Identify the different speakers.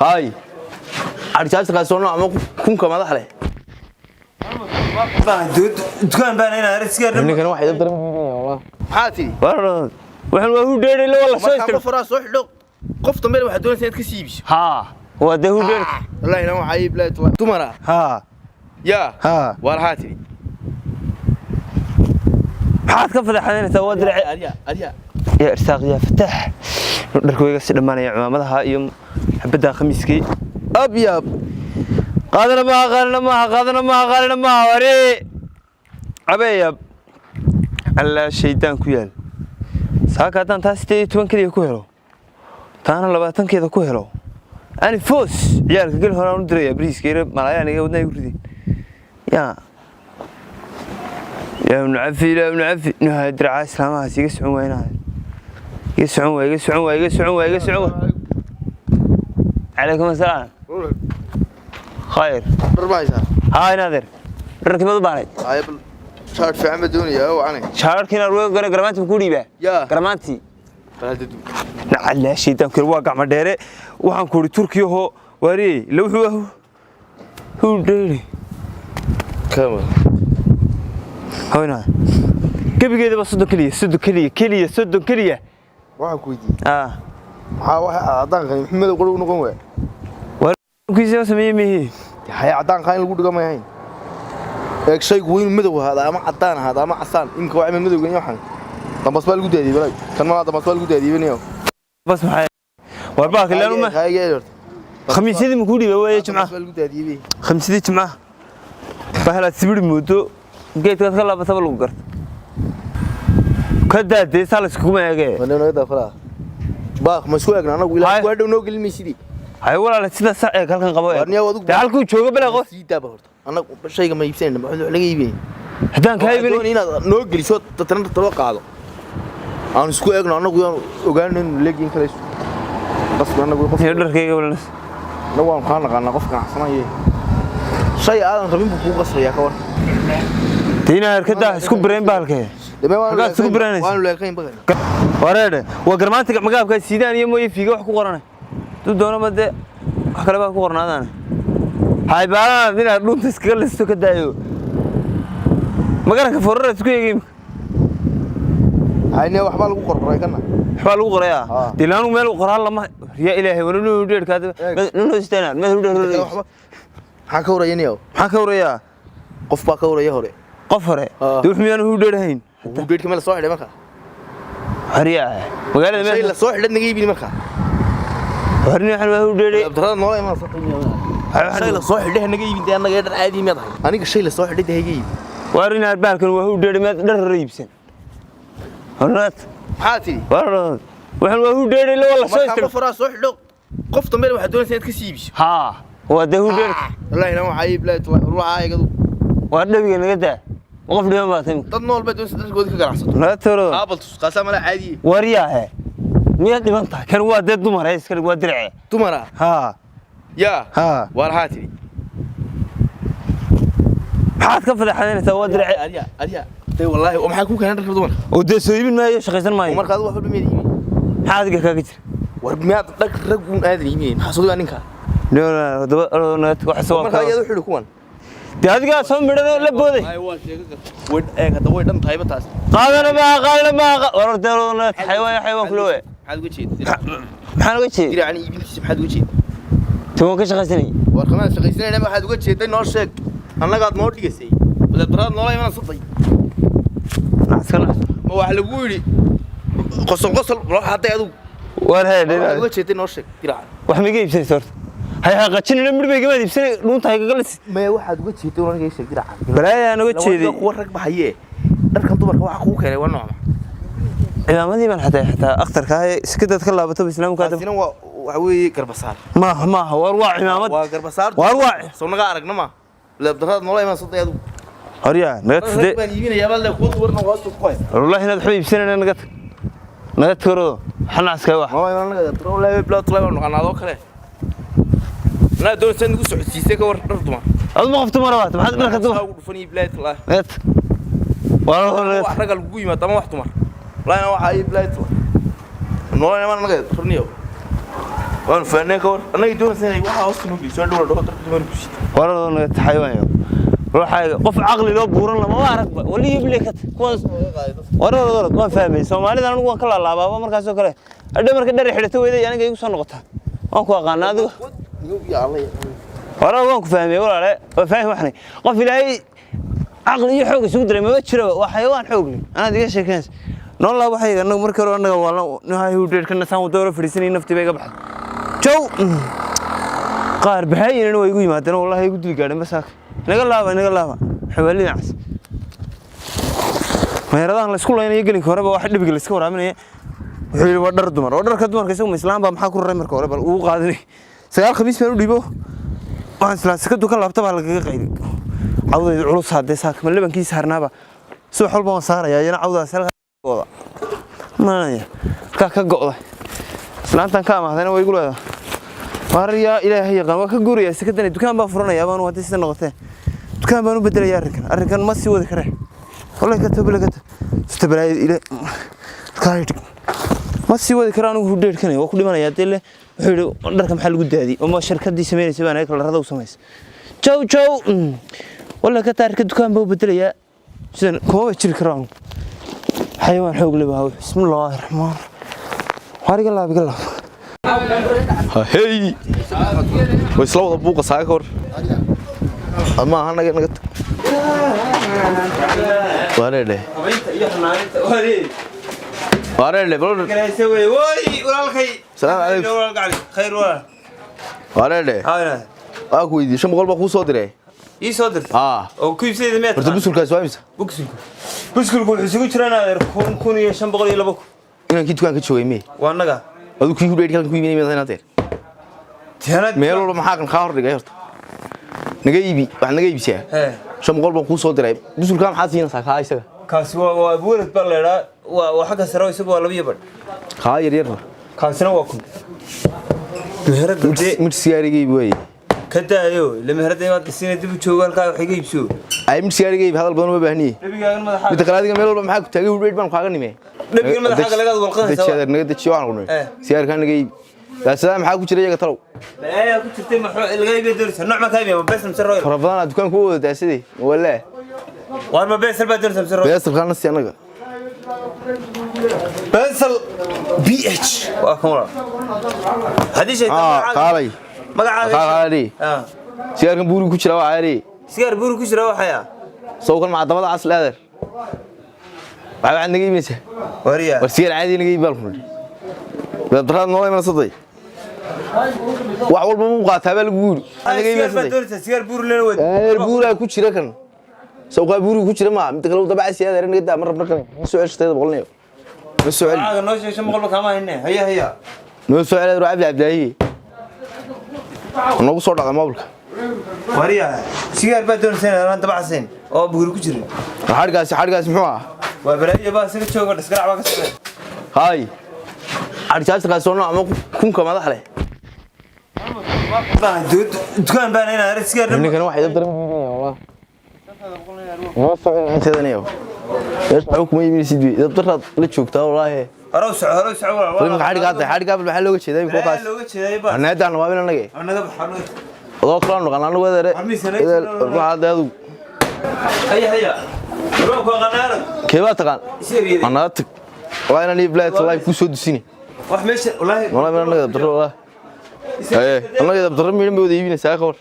Speaker 1: هاي عرجات قاسونا أما كم كم هذا حله
Speaker 2: دكان بان هنا رسكر
Speaker 1: إني كان واحد يضرب والله حاتي
Speaker 2: والله وحنا هو دير اللي والله
Speaker 1: ما كان فراس وحده قفت ميل واحد دون سنة كسيبش
Speaker 2: ها هو ده هو دير
Speaker 1: والله إنه عيب لا تلا تمرة
Speaker 2: ها
Speaker 1: يا
Speaker 2: ها
Speaker 1: والحاتي
Speaker 2: حات كفد حنين سوى درع
Speaker 1: أريا
Speaker 2: يا إرساق يا فتح دركوا يقصد لما أنا عمامها يوم حبدا خميسكي أبيض قادنا ما وري أبيض على الشيطان كيال ساكتان تاستي توان كذي كوهرو تانا لباتن كذا كوهرو أنا فوس عيال كل هرا ندري بريس كير ملايا أنا جودنا يقولي يا ابن عفي نهاية درع إسلامها يقسعون وينها يقسعون عليكم السلام خير
Speaker 1: ربايسها
Speaker 2: هاي نادر ركب البارد
Speaker 1: عيب شهر في عمد دنيا أو عني
Speaker 2: شهر كنا روي قرمانتي بكوري به
Speaker 1: يا
Speaker 2: قرمانتي
Speaker 1: فهذا
Speaker 2: نعلى شيطان كل واقع مديره وحن كوري تركيا هو وري لو هو ديري
Speaker 1: كم
Speaker 2: هنا كيف كده بس صدق كليه
Speaker 1: واحد كويتي واحد عدان خاين محمد وقولوا نقوم وين
Speaker 2: كيسي سميه ميه
Speaker 1: هاي عدان خاين القول قام يهين هيك شيء وين مدو هذا ما عدان هذا ما عسان إنك واحد من مدو جنيه حن طب بس بالقول دادي بلاي كان ما هذا بس بالقول دادي بنيو
Speaker 2: بس معي واربعة كلهم ما
Speaker 1: هاي جاي
Speaker 2: خميس دي مكودي بواي جمعة
Speaker 1: بس بالقول دادي بي
Speaker 2: خمس دي جمعة فهلا تسبر موتو جيت كذا بس بالقول كذا دي سالس كوما يجي
Speaker 1: وانا نقدر فلا باخ مسؤول أنا ولا واحد ونوق المسيري
Speaker 2: هاي ولا سيدا ساعة كان قبوي
Speaker 1: ورني أودك
Speaker 2: تعالكوا شو قبل أقول
Speaker 1: سيدا بهرت أنا شيء كم يبسين بحد ولا يبين
Speaker 2: هدان كايبني
Speaker 1: هنا نوق اللي شو تترند تتوقع هذا أنا مسؤول أنا وقاعدين لقين كلاش بس أنا أقول
Speaker 2: يقدر كي قبل الناس
Speaker 1: لو أنا خانق أنا قف كان حسنا يه شيء هذا خبين بفوق قصر يا كور
Speaker 2: تينا كده سكوب برين بالك
Speaker 1: وانا
Speaker 2: لا ورده وقرمانتك مقابك سيدان يمو يفيق wax ku qoranay tu doono made wax kale ba ku qornaadaan hay baa dina dhunta iska listo ka daayo magaranka foror isku yeegim
Speaker 1: ayna waxba lagu qoray kana
Speaker 2: waxba lagu qoraya dilaanu meel qoraal lama ya ilaahay wanu dheerkaada noo istaanaa meel
Speaker 1: waxa ka waraynayo
Speaker 2: waxa ka waraya
Speaker 1: qof baa ka waraya hore
Speaker 2: qof hore dux miyaan u dheerahayn
Speaker 1: وديرك مال صاحي مركا
Speaker 2: هريا magaalada
Speaker 1: meel la soo xidhad naga iibin marka
Speaker 2: horni xal waa u dheeray
Speaker 1: abdarada noolay ma saqayna shay la soo xidhad naga iibin taa naga dhar caadi ma tahay aniga shay la soo xidhad hayga iib
Speaker 2: warina baalkan waa u dheeray meel dhar riibsan hornaad
Speaker 1: haati
Speaker 2: warnaad waxaan waa u dheeray la wala soo
Speaker 1: isticmaal fara soo xidho qof dambe waxa doonaysa inaad ka siibish
Speaker 2: ha waa de u dheeray
Speaker 1: wallahi inuu caayib la ruuxa ayagadu
Speaker 2: waa dhabiga naga daa وقف اليوم باتم
Speaker 1: dad nool baa doon saddex good ka ganacsato
Speaker 2: لا ترى
Speaker 1: qaabal qasam la caadi
Speaker 2: ورياه مية دمنتها كان waa dad dumar ay iska waa dirce
Speaker 1: dumara
Speaker 2: ha
Speaker 1: ya war haati
Speaker 2: maxaad ka fadaxaynaysaa waa dirce
Speaker 1: ariya tay wallahi oo maxaa ku keenay dharka dumar
Speaker 2: oo de soo iibin maayo shaqaysan maayo
Speaker 1: markaad wax u dhimeeyay
Speaker 2: maxaad kaaga jira
Speaker 1: war miyaad dhag rag uun aadan iibin maxaa soo ninka
Speaker 2: wax soo
Speaker 1: markaa ayadu xidhi kuwan
Speaker 2: dee adiga soo midhada la booday
Speaker 1: way dhan tahay bataas
Speaker 2: qaadana ma warar deeroona xayawaan kula way
Speaker 1: maxaad uga jeed
Speaker 2: maxaan uga jeed
Speaker 1: diracani iibintiisa maxaad uga jeed
Speaker 2: toon ka shaqaysanay
Speaker 1: war kama shaqaysanayna waxaad uga jeeday noo sheeg annagaad noo dhigasay wada daraad noolay mana saday
Speaker 2: naskana
Speaker 1: ma wax lagu yiri qosol wax haday adu
Speaker 2: war heedhay
Speaker 1: uga jeeday noo sheeg diracani
Speaker 2: wax ma iibsanay sorta هاي قاتشين المربى كمان يبصير لون تايق جلس
Speaker 1: ما واحد وجه شيء تقول أنا جاي شقير عن
Speaker 2: بلا أنا وجه شيء
Speaker 1: هو الركب حيه درك أنتم بركوا حقوق يعني ولا نعم
Speaker 2: إذا ما دي من حتى أكثر كهاي سكتة تخلى بتوب إسلام كاتب
Speaker 1: سينا وعوي كربسار
Speaker 2: ما هو أروع إمامات
Speaker 1: وكربسار
Speaker 2: وأروع
Speaker 1: صرنا قارق نما لا بدرات نولا ما صدق يدو
Speaker 2: هريا نقص
Speaker 1: ده يبين يا بلد كوت ورنا واسط كويس
Speaker 2: والله هنا الحبيب سنة نقط كرو حنا عسكري واحد
Speaker 1: ما نقط ترى ولا بلا طلع أنا هذا كله أنا دول سند قصة سيسك ورطما
Speaker 2: المغفت مرات ما حد منك تروح
Speaker 1: فني بلاد الله
Speaker 2: نت والله
Speaker 1: واحد رجل قوي ما تما واحد مر لا أنا واحد بلاد الله نولا ما نقدر فرنيو waan faanay ka war anaga doonaysan waxa hoos inuu biso dhawr dhawr dumar ku shid
Speaker 2: warada naga taxaywaayo ruuxa qof aqli loo buuran lama aragba wali ibleekat kuwaas warada waan fahmay Soomaalida anigu waan kala laabaaba markaas oo kale hadda marka dhar xidhato weeday aniga igu soo noqota waan ku aqaan adigu warada waan ku fahmay walaale waan fahmay waxna qof ilaahay aqli iyo xoog isugu diray ma jiro waa xayawaan xoog leh ana diga sheekaysan nool la waxay anagu markii hore anaga waa nahay u dheerkana saan u dooro fadhiisanay naftii bay ga baxday jow qaar bahayeen way igu yimaadeen wallahi igu dil gaadhay masaak naga laaba xawaalida cas meeradan la isku leenayo gelinka horeba wax dhibiga la iska waraaminaya wuxuu yiri waa dhar dumar oo dharka dumarka isagu islaam baa maxaa ku raray marka hore bal uu qaadanay sagaal khamiis baan u dhibo waxaan isla sakadu ka laabta baa laga qayri cawdeed culus hadee saak ma labankiisa harnaaba soo xalba waan saaraya yana cawdaas halka maaya ka go'day islaantan ka amahdana way igu leedahay wariya ilaahay yaqaan waa ka guuraya sakadan dukaan baa furanaya baan wada sida noqotay dukaan baan u bedelayaa arrinkan ma sii wadi karay wallahi ka tablagata istabaraay ila kaayid ma sii wadi karaan uu dheerkanay waa ku dhimanaya dile wuxuu dharka maxaa lagu daadiyay oo shirkadii sameynaysa baan ay kala rada u sameeyay jow wallahi ka taarika dukaan baa u bedelayaa sida kuma jiri karaan xayawaan xoog leh baa bismillaahir rahmaanir hariga laabiga laab
Speaker 1: hey ويسلو ذا بوق ساكر أما هنا نقط وارده وارده بقول سلام عليكم
Speaker 2: خير ولا
Speaker 1: وارده أكو يدي شو مقول بخو صدره
Speaker 2: إيه صدر أو كيف سيد مات
Speaker 1: برضو بسول كاسوامس
Speaker 2: بسول كل حسيق ترانا كون يشام بقول يلا بكو
Speaker 1: إنك كي تكون كتشوي مي
Speaker 2: وانا كا
Speaker 1: أدو كي يقول كي كوي مي مثلا تير meel walba maxaa kan qaar dhigay horta naga iibi wax naga iibsiya shan qolba ku soo diray busulka maxaa siinaysaa ka isaga
Speaker 2: kaasi waa abuurad baleera waa xagga sare isagu waa 2 bad
Speaker 1: ka yar
Speaker 2: kaasina waa kun meherada
Speaker 1: mid siyaarigay way
Speaker 2: ka daayo meherada waad siinay dib u joogo halka wax iga iibso
Speaker 1: ay mid siyaarigay hadal badan ma baahniye
Speaker 2: dabigaagan madaxa
Speaker 1: mid qalaadiga meel walba maxaa ku taagay u dheed baan kaaga nimay
Speaker 2: dabigan madaxa laga walqanaysa
Speaker 1: naga dajiyo waxaan qunay siyaarkan naga iib سلام maxaa ku jira iyaga talow
Speaker 2: ayaa ku jirtay maxaa laga iibiyay nooc ma kaayay bes masroy
Speaker 1: farabadana dukaan ku wada daasaday walaa
Speaker 2: waan ma bes baa dirsan masroy
Speaker 1: bes khana si anaga
Speaker 2: bensal BH waa kuma hadii shay
Speaker 1: qaalay
Speaker 2: magacaaga
Speaker 1: qaalay sigaarkan buuri ku jira waa caari
Speaker 2: sigaar buuri ku jira waxaya
Speaker 1: soo kan macdamada asl adeer waxa naga iibinaysa
Speaker 2: wariya
Speaker 1: war sigaar caadi naga iibal ku dadran noo iman saday wax walba uu qaataa baa lagu guuri aniga iibsaday
Speaker 2: sigaar buur leen wad
Speaker 1: buura ku jira kan soo qaab buuri ku jira ma mid kale u dabacay siyaada anaga daa mar rabna kan soo ceshtada boqolniyo ma soo cel
Speaker 2: aaga noo sheeshay boqol kama hayne haya
Speaker 1: noo soo cel Abdi nagu soo dhaqay mobilka
Speaker 2: wariya sigaar baa doonaysan aan dabacsan oo buur ku jirin
Speaker 1: xargaas muxuu ah
Speaker 2: waa baraaya baa isaga jooga dhasgarac baa ka soo
Speaker 1: hay arjaas ka soo nooc kunka madax leh
Speaker 2: dukaan baan inaa arsiga
Speaker 1: ninkan waxa idab daran wallah ma soo intadaniyo waxu kuma yimid idab darad la joogtaa wallahi
Speaker 2: haro soco
Speaker 1: wallah xariga waxa looga jeeday ko kaas anaadaan waa in anaga
Speaker 2: baxano
Speaker 1: oo kala noqon anagu wadeere raadadu
Speaker 2: haya roobka qanaaro
Speaker 1: keeba taqaan anaad waa inaan iblaad live ku soo dusini
Speaker 2: wax meesha wallahi
Speaker 1: anaga dabdaro wallahi anaga dabdaro miidhan bay wada iibinaysaa ka war